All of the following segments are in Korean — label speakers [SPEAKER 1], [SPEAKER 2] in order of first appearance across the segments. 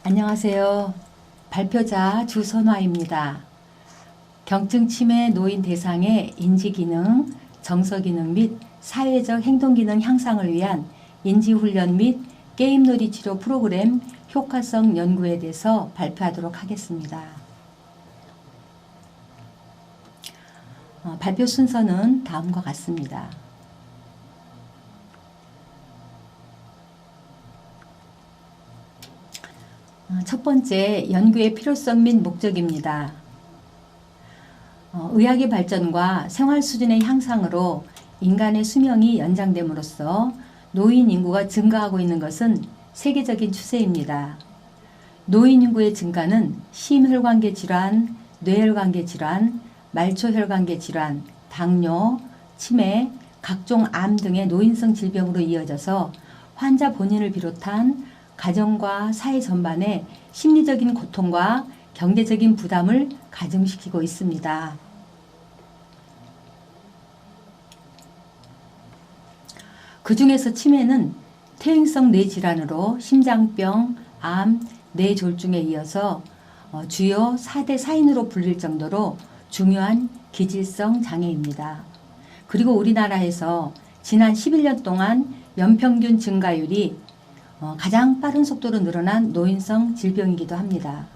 [SPEAKER 1] 안녕하세요. 발표자 주선화입니다. 경증 치매 노인 대상의 인지기능, 정서기능 및 사회적 행동기능 향상을 위한 인지훈련 및 게임놀이 치료 프로그램 효과성 연구에 대해서 발표하도록 하겠습니다. 발표 순서는 다음과 같습니다. 첫 번째, 연구의 필요성 및 목적입니다. 의학의 발전과 생활 수준의 향상으로 인간의 수명이 연장됨으로써 노인 인구가 증가하고 있는 것은 세계적인 추세입니다. 노인 인구의 증가는 심혈관계 질환, 뇌혈관계 질환, 말초혈관계 질환, 당뇨, 치매, 각종 암 등의 노인성 질병으로 이어져서 환자 본인을 비롯한 가정과 사회 전반에 심리적인 고통과 경제적인 부담을 가중시키고 있습니다. 그 중에서 치매는 퇴행성 뇌질환으로 심장병, 암, 뇌졸중에 이어서 주요 4대 사인으로 불릴 정도로 중요한 기질성 장애입니다. 그리고 우리나라에서 지난 11년 동안 연평균 증가율이 가장 빠른 속도로 늘어난 노인성 질병이기도 합니다.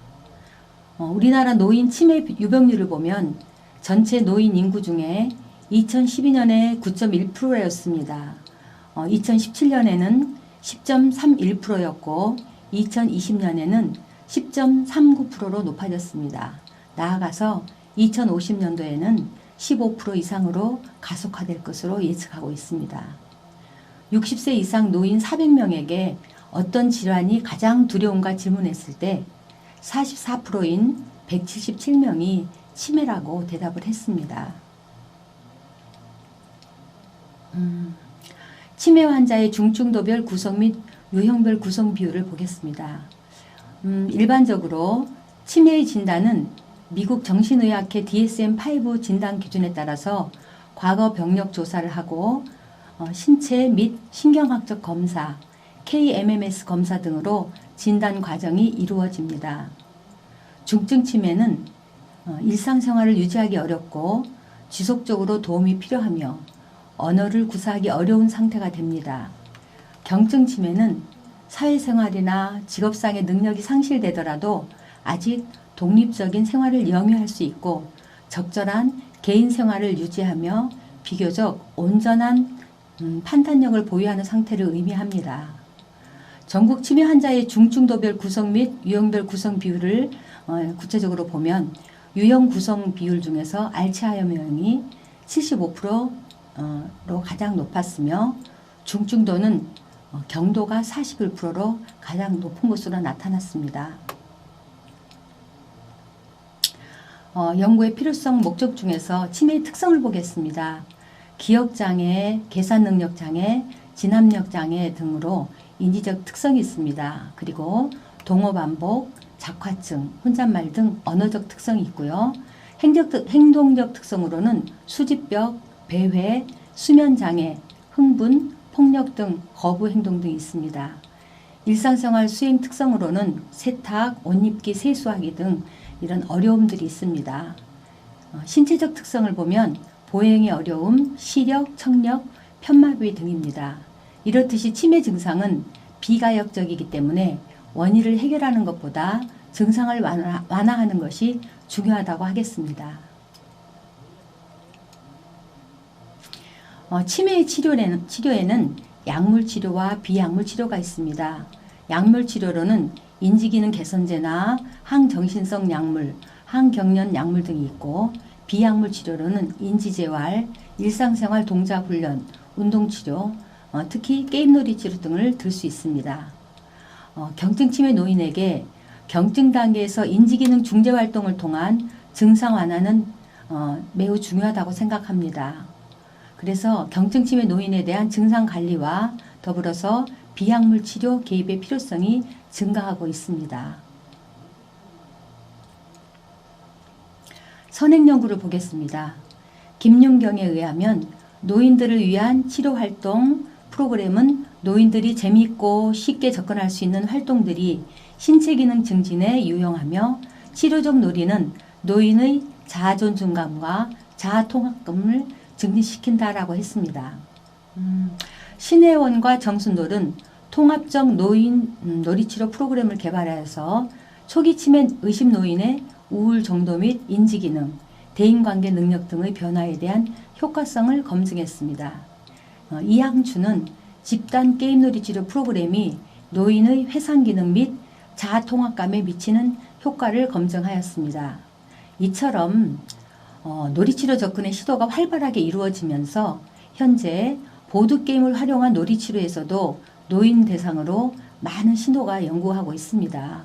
[SPEAKER 1] 우리나라 노인 치매 유병률을 보면 전체 노인 인구 중에 2012년에 9.1%였습니다. 2017년에는 10.31%였고 2020년에는 10.39%로 높아졌습니다. 나아가서 2050년도에는 15% 이상으로 가속화될 것으로 예측하고 있습니다. 60세 이상 노인 400명에게 어떤 질환이 가장 두려운가 질문했을 때 44%인 177명이 치매라고 대답을 했습니다. 치매 환자의 중증도별 구성 및 유형별 구성 비율을 보겠습니다. 일반적으로 치매의 진단은 미국 정신의학회 DSM-5 진단 기준에 따라서 과거 병력 조사를 하고 신체 및 신경학적 검사, KMMS 검사 등으로 진단 과정이 이루어집니다. 중증 치매는 일상생활을 유지하기 어렵고 지속적으로 도움이 필요하며 언어를 구사하기 어려운 상태가 됩니다. 경증 치매는 사회생활이나 직업상의 능력이 상실되더라도 아직 독립적인 생활을 영위할 수 있고 적절한 개인 생활을 유지하며 비교적 온전한 판단력을 보유하는 상태를 의미합니다. 전국 치매 환자의 중증도별 구성 및 유형별 구성 비율을 구체적으로 보면 유형 구성 비율 중에서 알츠하이머형이 75%로 가장 높았으며 중증도는 경도가 41%로 가장 높은 것으로 나타났습니다. 연구의 필요성 목적 중에서 치매의 특성을 보겠습니다. 기억장애, 계산능력장애, 진압력장애 등으로 인지적 특성이 있습니다. 그리고 동어반복, 작화증, 혼잣말 등 언어적 특성이 있고요. 행동적 특성으로는 수집벽, 배회, 수면장애, 흥분, 폭력 등 거부 행동 등이 있습니다. 일상생활 수행 특성으로는 세탁, 옷 입기, 세수하기 등 이런 어려움들이 있습니다. 신체적 특성을 보면 보행의 어려움, 시력, 청력, 편마비 등입니다. 이렇듯이 치매 증상은 비가역적이기 때문에 원인을 해결하는 것보다 증상을 완화하는 것이 중요하다고 하겠습니다. 치매의 치료에는 약물 치료와 비약물 치료가 있습니다. 약물 치료로는 인지기능 개선제나 항정신성 약물, 항경련 약물 등이 있고 비약물 치료로는 인지재활, 일상생활 동작훈련, 운동치료, 특히 게임놀이 치료 등을 들 수 있습니다. 경증 치매 노인에게 경증 단계에서 인지기능 중재 활동을 통한 증상 완화는 매우 중요하다고 생각합니다. 그래서 경증 치매 노인에 대한 증상 관리와 더불어서 비약물 치료 개입의 필요성이 증가하고 있습니다. 선행 연구를 보겠습니다. 김윤경에 의하면 노인들을 위한 치료활동 프로그램은 노인들이 재미있고 쉽게 접근할 수 있는 활동들이 신체 기능 증진에 유용하며 치료적 놀이는 노인의 자아 존중감과 자아 통합감을 증진시킨다라고 했습니다. 신혜원과 정순돌은 통합적 노인 놀이치료 프로그램을 개발하여서 초기 치매 의심 노인의 우울 정도 및 인지기능, 대인관계 능력 등의 변화에 대한 효과성을 검증했습니다. 이항춘은 집단 게임 놀이치료 프로그램이 노인의 회상기능 및 자아 통합감에 미치는 효과를 검증하였습니다. 이처럼 놀이치료 접근의 시도가 활발하게 이루어지면서 현재 보드게임을 활용한 놀이치료에서도 노인 대상으로 많은 신호가 연구하고 있습니다.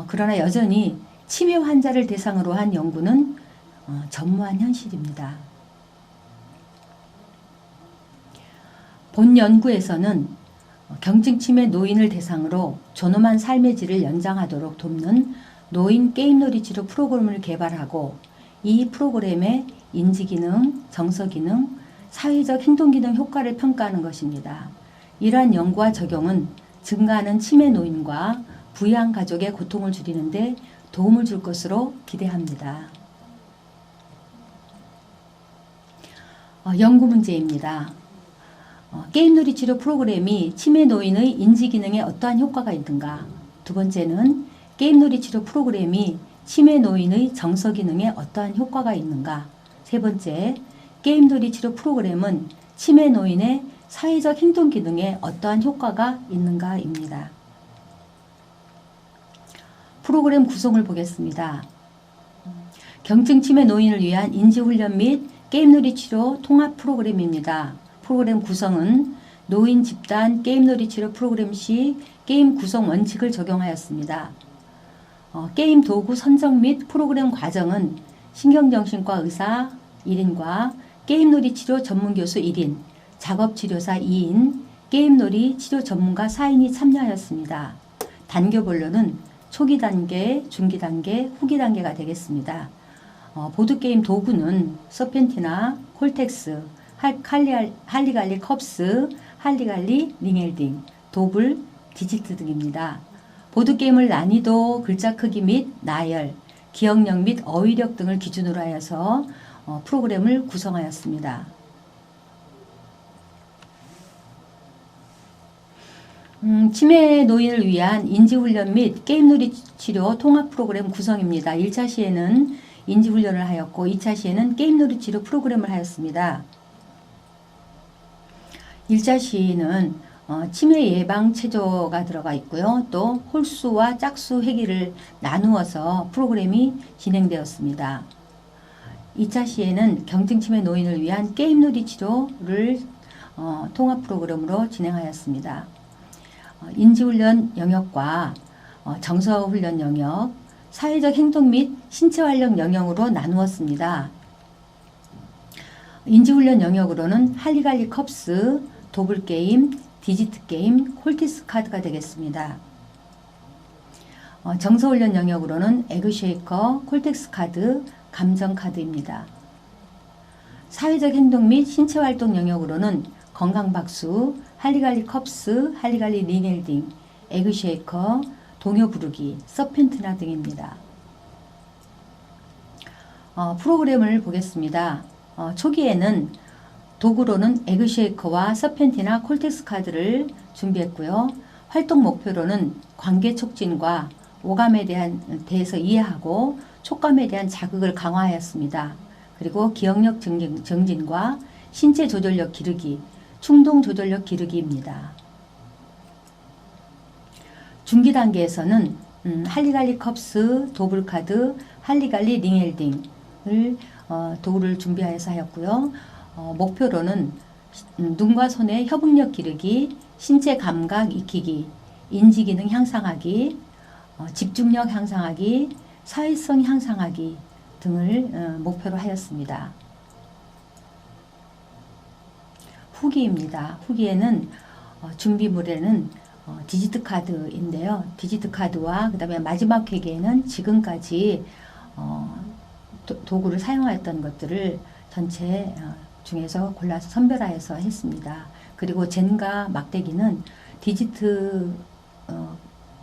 [SPEAKER 1] 그러나 여전히 치매 환자를 대상으로 한 연구는 전무한 현실입니다. 본 연구에서는 경증치매 노인을 대상으로 존엄한 삶의 질을 연장하도록 돕는 노인 게임놀이 치료 프로그램을 개발하고 이 프로그램의 인지기능, 정서기능, 사회적 행동기능 효과를 평가하는 것입니다. 이러한 연구와 적용은 증가하는 치매 노인과 부양 가족의 고통을 줄이는 데 도움을 줄 것으로 기대합니다. 연구 문제입니다. 게임놀이 치료 프로그램이 치매 노인의 인지기능에 어떠한 효과가 있는가? 두 번째는 게임놀이 치료 프로그램이 치매 노인의 정서기능에 어떠한 효과가 있는가? 세 번째, 게임놀이 치료 프로그램은 치매 노인의 사회적 행동 기능에 어떠한 효과가 있는가입니다. 프로그램 구성을 보겠습니다. 경증 치매 노인을 위한 인지훈련 및 게임놀이 치료 통합 프로그램입니다. 프로그램 구성은 노인 집단 게임놀이 치료 프로그램 시 게임 구성 원칙을 적용하였습니다. 게임 도구 선정 및 프로그램 과정은 신경정신과 의사 1인과 게임놀이 치료 전문교수 1인, 작업치료사 2인, 게임놀이 치료 전문가 4인이 참여하였습니다. 단계별로는 초기 단계, 중기 단계, 후기 단계가 되겠습니다. 보드게임 도구는 서펜티나, 콜텍스, 할리갈리 컵스, 할리갈리 링엘딩, 도블, 디지트 등입니다. 보드게임을 난이도, 글자 크기 및 나열, 기억력 및 어휘력 등을 기준으로 하여서 프로그램을 구성하였습니다. 치매 노인을 위한 인지훈련 및 게임놀이 치료 통합 프로그램 구성입니다. 1차 시에는 인지훈련을 하였고 2차 시에는 게임놀이 치료 프로그램을 하였습니다. 1차 시에는 치매 예방 체조가 들어가 있고요. 또 홀수와 짝수 회기를 나누어서 프로그램이 진행되었습니다. 2차 시에는 경증치매 노인을 위한 게임놀이 치료를 통합 프로그램으로 진행하였습니다. 인지훈련 영역과 정서훈련 영역, 사회적 행동 및 신체활력 영역으로 나누었습니다. 인지훈련 영역으로는 할리갈리 컵스, 도블게임, 디지트게임, 콜티스 카드가 되겠습니다. 정서훈련 영역으로는 에그쉐이커, 콜텍스 카드, 감정 카드입니다. 사회적 행동 및 신체활동 영역으로는 건강박수, 할리갈리 컵스, 할리갈리 링엘딩, 에그쉐이커, 동요 부르기, 서펜트나 등입니다. 프로그램을 보겠습니다. 초기에는 도구로는 에그쉐이커와 서펜티나 콜텍스 카드를 준비했고요. 활동 목표로는 관계 촉진과 오감에 대해서 이해하고 촉감에 대한 자극을 강화하였습니다. 그리고 기억력 증진과 신체 조절력 기르기, 충동 조절력 기르기입니다. 중기 단계에서는 할리갈리 컵스, 도블카드, 할리갈리 링엘딩을 도구를 준비하여서 하였고요. 목표로는 눈과 손의 협응력 기르기, 신체 감각 익히기, 인지기능 향상하기, 집중력 향상하기, 사회성 향상하기 등을 목표로 하였습니다. 후기입니다. 후기에는 준비물에는 디지트 카드인데요. 디지트 카드와 그 다음에 마지막 회계에는 지금까지 도구를 사용하였던 것들을 전체 중에서 골라서 선별하여서 했습니다. 그리고 젠가 막대기는 디지트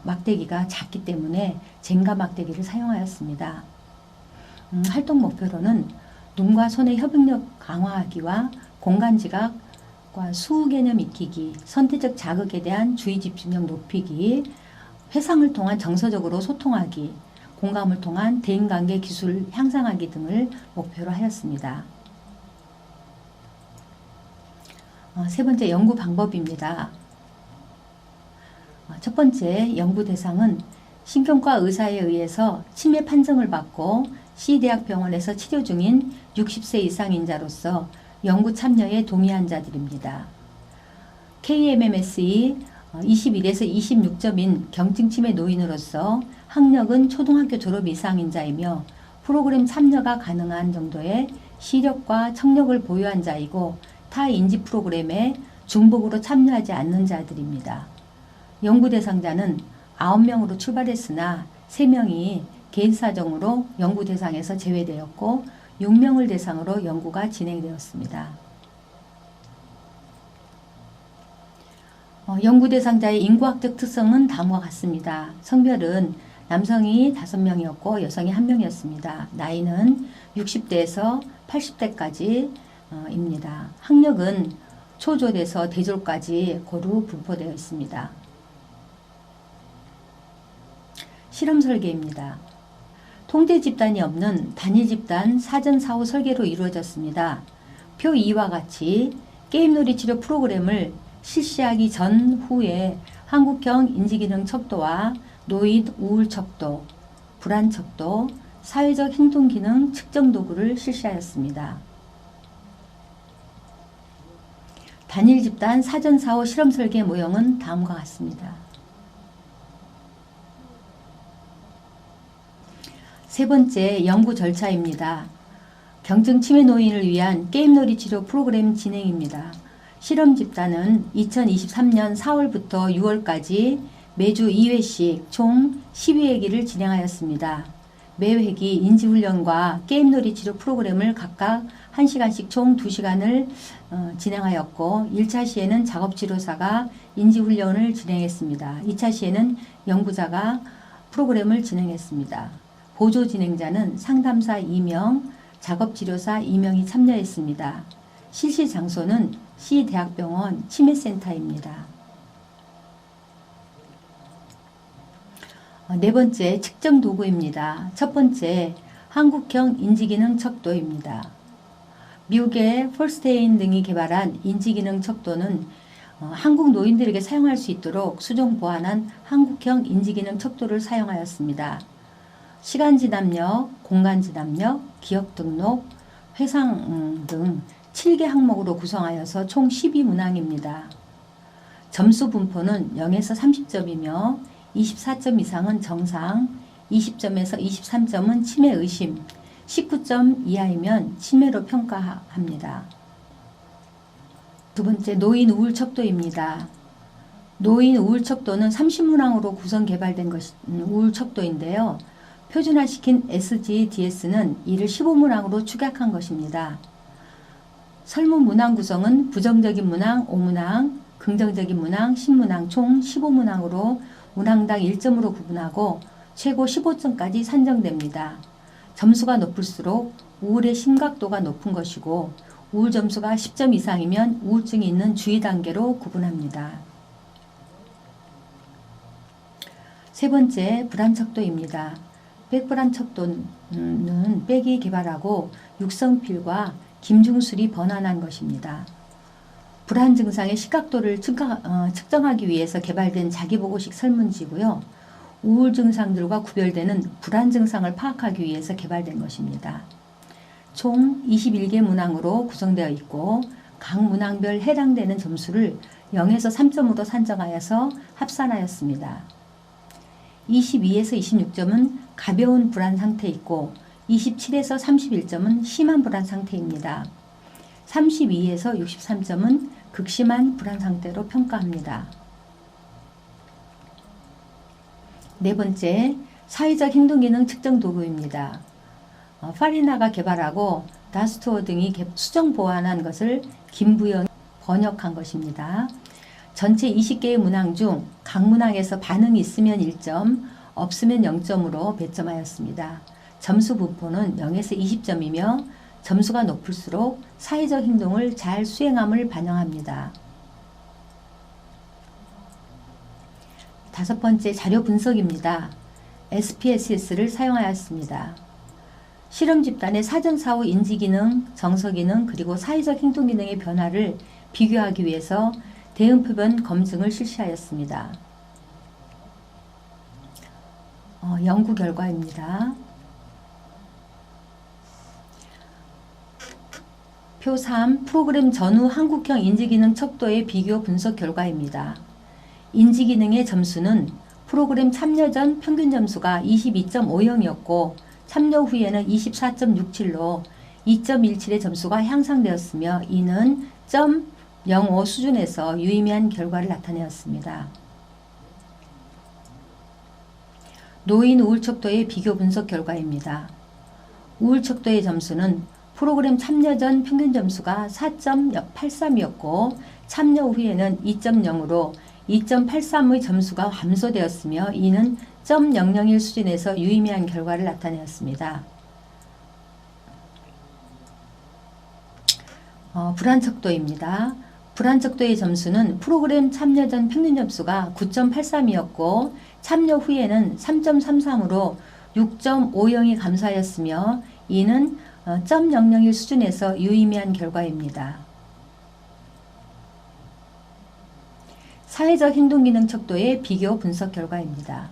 [SPEAKER 1] 막대기가 작기 때문에 젠가 막대기를 사용하였습니다. 활동 목표로는 눈과 손의 협응력 강화하기와 공간지각과 수개념 익히기, 선택적 자극에 대한 주의 집중력 높이기, 회상을 통한 정서적으로 소통하기, 공감을 통한 대인관계 기술을 향상하기 등을 목표로 하였습니다. 세 번째, 연구 방법입니다. 첫 번째, 연구 대상은 신경과 의사에 의해서 치매 판정을 받고 C대학병원에서 치료 중인 60세 이상 인자로서 연구 참여에 동의한 자들입니다. KMMSE 21에서 26점인 경증치매 노인으로서 학력은 초등학교 졸업 이상인자이며 프로그램 참여가 가능한 정도의 시력과 청력을 보유한 자이고 타 인지 프로그램에 중복으로 참여하지 않는 자들입니다. 연구 대상자는 9명으로 출발했으나 3명이 개인 사정으로 연구 대상에서 제외되었고 6명을 대상으로 연구가 진행되었습니다. 연구 대상자의 인구학적 특성은 다음과 같습니다. 성별은 남성이 5명이었고 여성이 1명이었습니다. 나이는 60대에서 80대까지입니다. 학력은 초졸에서 대졸까지 고루 분포되어 있습니다. 실험 설계입니다. 통제 집단이 없는 단위 집단 사전 사후 설계로 이루어졌습니다. 표 2와 같이 게임놀이 치료 프로그램을 실시하기 전 후에 한국형 인지기능 척도와 노인 우울 척도, 불안 척도, 사회적 행동 기능 측정 도구를 실시하였습니다. 단일 집단 사전 사후 실험 설계 모형은 다음과 같습니다. 세 번째, 연구 절차입니다. 경증치매 노인을 위한 게임놀이 치료 프로그램 진행입니다. 실험 집단은 2023년 4월부터 6월까지 매주 2회씩 총 12회기를 진행하였습니다. 매 회기 인지훈련과 게임놀이 치료 프로그램을 각각 1시간씩 총 2시간을 진행하였고 1차 시에는 작업치료사가 인지훈련을 진행했습니다. 2차 시에는 연구자가 프로그램을 진행했습니다. 보조 진행자는 상담사 2명, 작업치료사 2명이 참여했습니다. 실시 장소는 C대학병원 치매센터입니다. 네 번째, 측정 도구입니다. 첫 번째, 한국형 인지기능 척도입니다. 미국의 폴스테인 등이 개발한 인지기능 척도는 한국 노인들에게 사용할 수 있도록 수정 보완한 한국형 인지기능 척도를 사용하였습니다. 시간 진압력, 공간 진압력, 기억 등록, 회상 등 7개 항목으로 구성하여서 총 12문항입니다. 점수 분포는 0에서 30점이며 24점 이상은 정상, 20점에서 23점은 치매 의심, 19점 이하이면 치매로 평가합니다. 두 번째, 노인 우울 척도입니다. 노인 우울 척도는 30문항으로 구성 개발된 우울 척도인데요. 표준화시킨 SGDS는 이를 15문항으로 축약한 것입니다. 설문 문항 구성은 부정적인 문항 5문항, 긍정적인 문항 10문항, 총 15문항으로 문항당 1점으로 구분하고 최고 15점까지 산정됩니다. 점수가 높을수록 우울의 심각도가 높은 것이고 우울 점수가 10점 이상이면 우울증이 있는 주의 단계로 구분합니다. 세 번째, 불안 척도입니다. 백불안 척도는 백이 개발하고 육성필과 김중술이 번안한 것입니다. 불안 증상의 심각도를 측정하기 위해서 개발된 자기보고식 설문지고요. 우울 증상들과 구별되는 불안 증상을 파악하기 위해서 개발된 것입니다. 총 21개 문항으로 구성되어 있고 각 문항별 해당되는 점수를 0에서 3점으로 산정하여서 합산하였습니다. 22에서 26점은 가벼운 불안 상태 있고 27에서 31점은 심한 불안 상태입니다. 32에서 63점은 극심한 불안 상태로 평가합니다. 네 번째, 사회적 행동기능 측정 도구입니다. 파리나가 개발하고 다스토어 등이 수정 보완한 것을 김부영 번역한 것입니다. 전체 20개의 문항 중 각 문항에서 반응이 있으면 1점, 없으면 0점으로 배점하였습니다. 점수 분포는 0에서 20점이며 점수가 높을수록 사회적 행동을 잘 수행함을 반영합니다. 5번째, 자료 분석입니다. SPSS를 사용하였습니다. 실험 집단의 사전 사후 인지 기능, 정서 기능, 그리고 사회적 행동 기능의 변화를 비교하기 위해서 대응표본 검증을 실시하였습니다. 연구 결과입니다. 표 3. 프로그램 전후 한국형 인지기능 척도의 비교 분석 결과입니다. 인지기능의 점수는 프로그램 참여 전 평균 점수가 22.50이었고 참여 후에는 24.67로 2.17의 점수가 향상되었으며 이는 0.05 수준에서 유의미한 결과를 나타내었습니다. 노인 우울 척도의 비교 분석 결과입니다. 우울 척도의 점수는 프로그램 참여 전 평균 점수가 4.83이었고 참여 후에는 2.0으로 2.83의 점수가 감소되었으며 이는 0.001 수준에서 유의미한 결과를 나타내었습니다. 불안 척도입니다. 불안 척도의 점수는 프로그램 참여 전 평균 점수가 9.83이었고 참여 후에는 3.33으로 6.50이 감소하였으며 이는 0.001 수준에서 유의미한 결과입니다. 사회적 행동기능 척도의 비교 분석 결과입니다.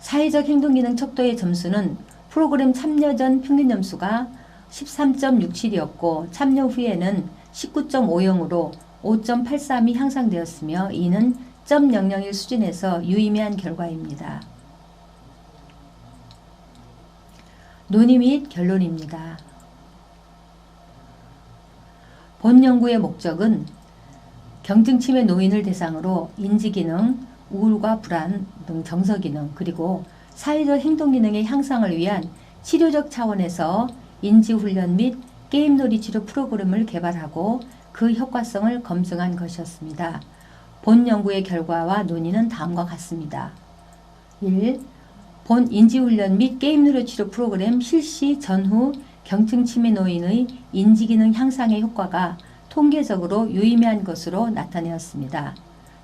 [SPEAKER 1] 사회적 행동기능 척도의 점수는 프로그램 참여 전 평균 점수가 13.67이었고 참여 후에는 19.50으로 5.83이 향상되었으며 이는 0.001 수준에서 유의미한 결과입니다. 논의 및 결론입니다. 본 연구의 목적은 경증치매 노인을 대상으로 인지기능, 우울과 불안 등 정서기능 그리고 사회적 행동기능의 향상을 위한 치료적 차원에서 인지훈련 및 게임놀이 치료 프로그램을 개발하고 그 효과성을 검증한 것이었습니다. 본 연구의 결과와 논의는 다음과 같습니다. 1. 본 인지훈련 및 게임놀이 치료 프로그램 실시 전후 경증치매 노인의 인지기능 향상의 효과가 통계적으로 유의미한 것으로 나타내었습니다.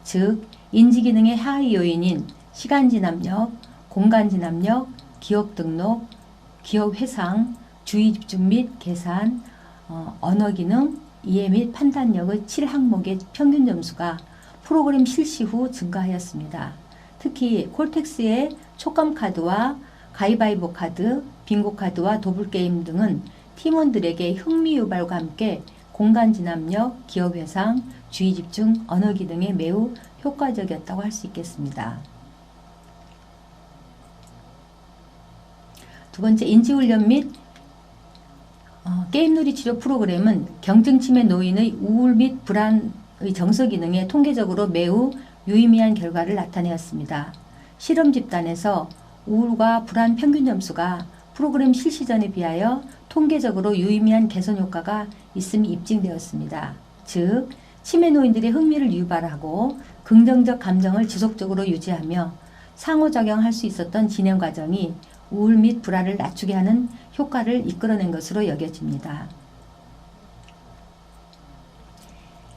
[SPEAKER 1] 즉, 인지기능의 하위 요인인 시간지납력, 공간지납력, 기억 등록, 기억 회상, 주의 집중 및 계산, 언어기능, 이해 및 판단력의 7항목의 평균 점수가 프로그램 실시 후 증가하였습니다. 특히 콜텍스의 촉감카드와 가위바위보 카드, 빙고 카드와 도불게임 등은 팀원들에게 흥미 유발과 함께 공간 진압력, 기억 회상, 주의 집중, 언어 기능에 매우 효과적이었다고 할 수 있겠습니다. 두 번째, 인지훈련 및 게임놀이 치료 프로그램은 경증치매 노인의 우울 및 불안의 정서 기능에 통계적으로 매우 유의미한 결과를 나타내었습니다. 실험 집단에서 우울과 불안 평균 점수가 프로그램 실시 전에 비하여 통계적으로 유의미한 개선 효과가 있음이 입증되었습니다. 즉, 치매 노인들의 흥미를 유발하고 긍정적 감정을 지속적으로 유지하며 상호작용할 수 있었던 진행 과정이 우울 및 불안을 낮추게 하는 효과를 이끌어낸 것으로 여겨집니다.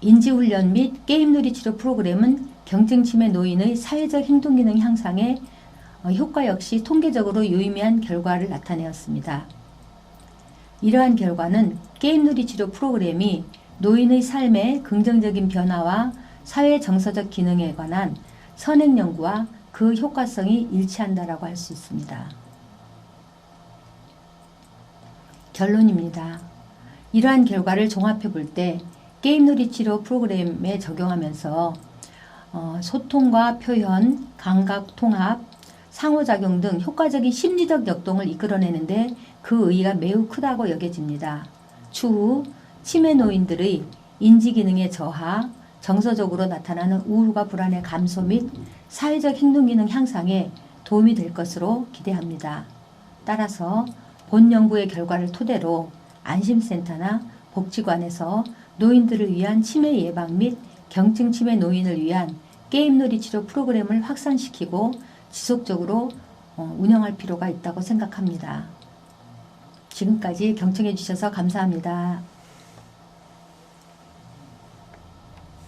[SPEAKER 1] 인지훈련 및 게임놀이 치료 프로그램은 경증치매 노인의 사회적 행동기능 향상에 효과 역시 통계적으로 유의미한 결과를 나타내었습니다. 이러한 결과는 게임놀이 치료 프로그램이 노인의 삶의 긍정적인 변화와 사회 정서적 기능에 관한 선행 연구와 그 효과성이 일치한다라고 할 수 있습니다. 결론입니다. 이러한 결과를 종합해 볼 때 게임놀이 치료 프로그램에 적용하면서 소통과 표현, 감각 통합, 상호작용 등 효과적인 심리적 역동을 이끌어내는데 그 의의가 매우 크다고 여겨집니다. 추후 치매 노인들의 인지기능의 저하, 정서적으로 나타나는 우울과 불안의 감소 및 사회적 행동기능 향상에 도움이 될 것으로 기대합니다. 따라서 본 연구의 결과를 토대로 안심센터나 복지관에서 노인들을 위한 치매 예방 및 경증 치매 노인을 위한 게임놀이 치료 프로그램을 확산시키고 지속적으로 운영할 필요가 있다고 생각합니다. 지금까지 경청해 주셔서 감사합니다.